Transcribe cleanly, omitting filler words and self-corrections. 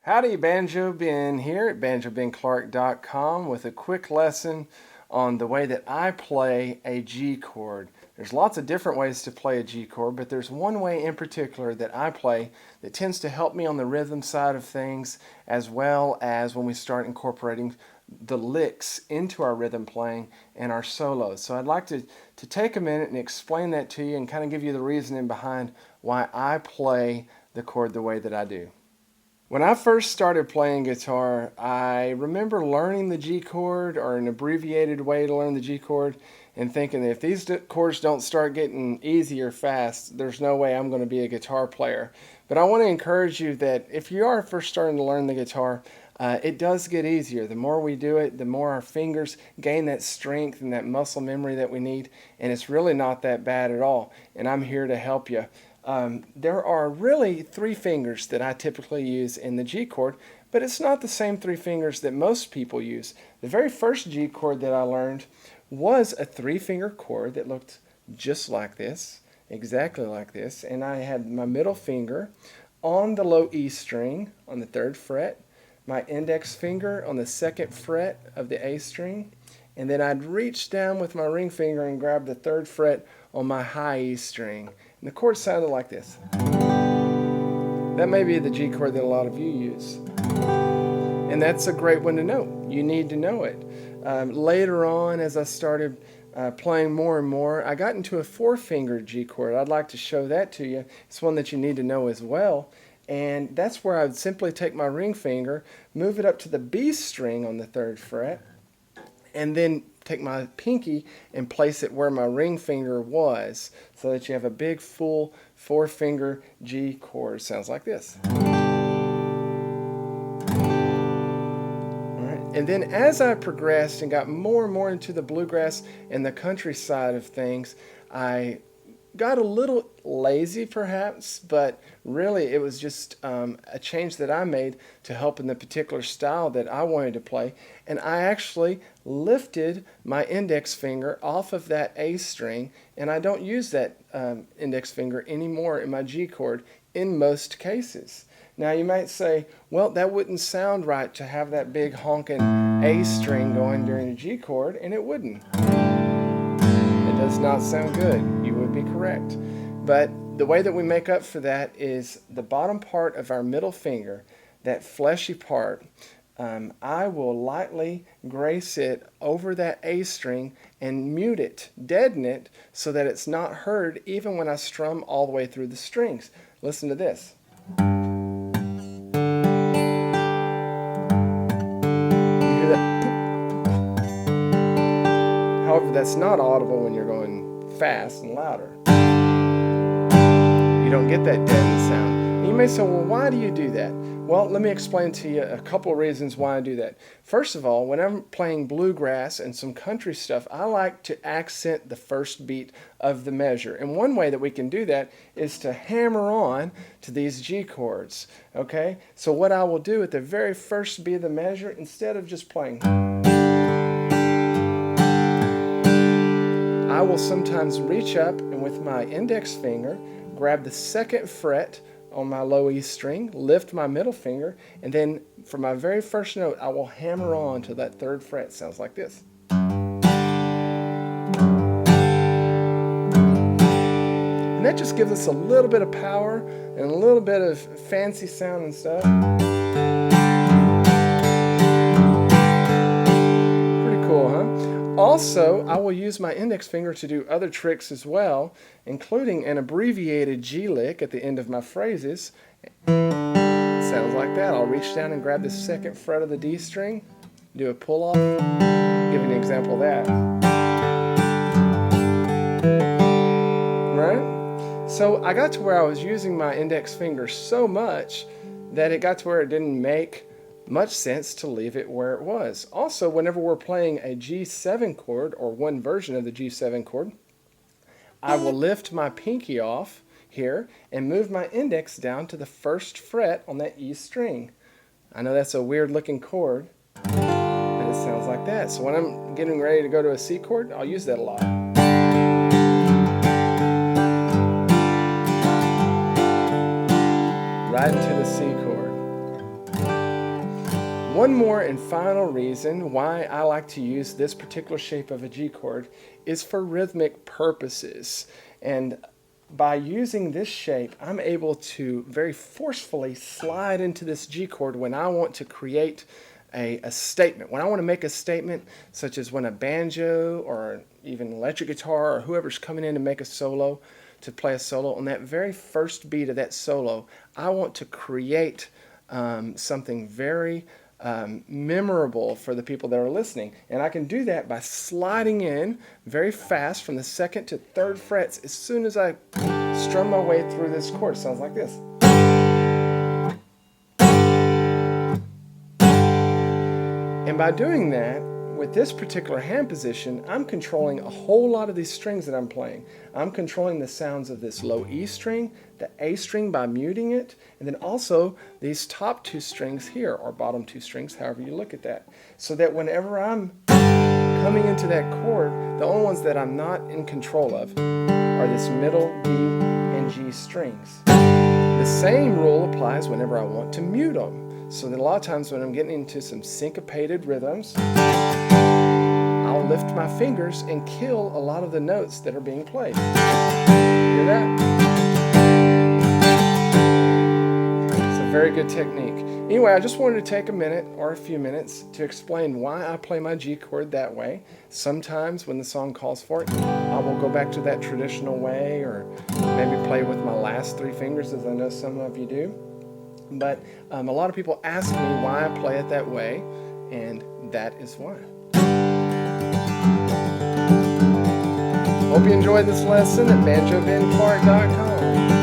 Howdy, Banjo Ben here at banjobenclark.com with a quick lesson on the way that I play a G chord. There's lots of different ways to play a G chord, but there's one way in particular that I play that tends to help me on the rhythm side of things, as well as when we start incorporating the licks into our rhythm playing and our solos. So I'd like to take a minute and explain that to you and kind of give you the reasoning behind why I play the chord the way that I do. When I first started playing guitar, I remember learning the G chord, or an abbreviated way to learn the G chord, and thinking that if these chords don't start getting easier fast, there's no way I'm going to be a guitar player. But I want to encourage you that if you are first starting to learn the guitar, it does get easier. The more we do it, the more our fingers gain that strength and that muscle memory that we need, and it's really not that bad at all, and I'm here to help you. There are really 3 fingers that I typically use in the G chord, but it's not the same 3 fingers that most people use. The very first G chord that I learned was a 3-finger chord that looked just like this, exactly like this, and I had my middle finger on the low E string on the 3rd fret, my index finger on the 2nd fret of the A string, and then I'd reach down with my ring finger and grab the 3rd fret on my high E string. And the chord sounded like this. That may be the G chord that a lot of you use. And that's a great one to know. You need to know it. Later on, as I started playing more and more, I got into a 4-finger G chord. I'd like to show that to you. It's one that you need to know as well. And that's where I would simply take my ring finger, move it up to the B string on the 3rd fret, and then take my pinky and place it where my ring finger was, so that you have a big full 4-finger G chord. Sounds like this. Alright. And then as I progressed and got more and more into the bluegrass and the country side of things, I got a little lazy perhaps, but really it was just a change that I made to help in the particular style that I wanted to play. And I actually lifted my index finger off of that A string, and I don't use that index finger anymore in my G chord in most cases. Now you might say, well, that wouldn't sound right to have that big honking A string going during a G chord, and it wouldn't. It does not sound good. You would be correct. But the way that we make up for that is the bottom part of our middle finger, that fleshy part, I will lightly grace it over that A string and mute it, deaden it, so that it's not heard even when I strum all the way through the strings. Listen to this. You hear that? However, that's not audible when you're going fast and louder. You don't get that deadened sound. And you may say, well, why do you do that? Well, let me explain to you a couple of reasons why I do that. First of all, when I'm playing bluegrass and some country stuff, I like to accent the first beat of the measure. And one way that we can do that is to hammer on to these G chords. Okay? So what I will do at the very first beat of the measure, instead of just playing, I will sometimes reach up and with my index finger grab the 2nd fret on my low E string, lift my middle finger, and then for my very first note I will hammer on to that 3rd fret. Sounds like this. And that just gives us a little bit of power and a little bit of fancy sound and stuff. Pretty cool, huh? Also, I will use my index finger to do other tricks as well, including an abbreviated G lick at the end of my phrases. Sounds like that. I'll reach down and grab the 2nd fret of the D string, do a pull off. Give you an example of that. Right? So I got to where I was using my index finger so much that it got to where it didn't make much sense to leave it where it was. Also, whenever we're playing a G7 chord, or one version of the G7 chord, I will lift my pinky off here and move my index down to the 1st fret on that E string. I know that's a weird looking chord, but it sounds like that. So when I'm getting ready to go to a C chord, I'll use that a lot. Right into the C chord. One more and final reason why I like to use this particular shape of a G chord is for rhythmic purposes. And by using this shape, I'm able to very forcefully slide into this G chord when I want to create a statement. When I want to make a statement, such as when a banjo or even electric guitar or whoever's coming in to make a solo, to play a solo, on that very first beat of that solo, I want to create something very memorable for the people that are listening. And I can do that by sliding in very fast from the second to third frets as soon as I strum my way through this chord. It sounds like this. And by doing that, with this particular hand position, I'm controlling a whole lot of these strings that I'm playing. I'm controlling the sounds of this low E string, the A string by muting it, and then also these top two strings here, or bottom two strings, however you look at that. So that whenever I'm coming into that chord, the only ones that I'm not in control of are this middle D and G strings. The same rule applies whenever I want to mute them. So that a lot of times when I'm getting into some syncopated rhythms, I'll lift my fingers and kill a lot of the notes that are being played. Hear that? It's a very good technique. Anyway, I just wanted to take a minute or a few minutes to explain why I play my G chord that way. Sometimes when the song calls for it, I will go back to that traditional way, or maybe play with my last three fingers, as I know some of you do. But a lot of people ask me why I play it that way, and that is why. Hope you enjoyed this lesson at banjobenclark.com.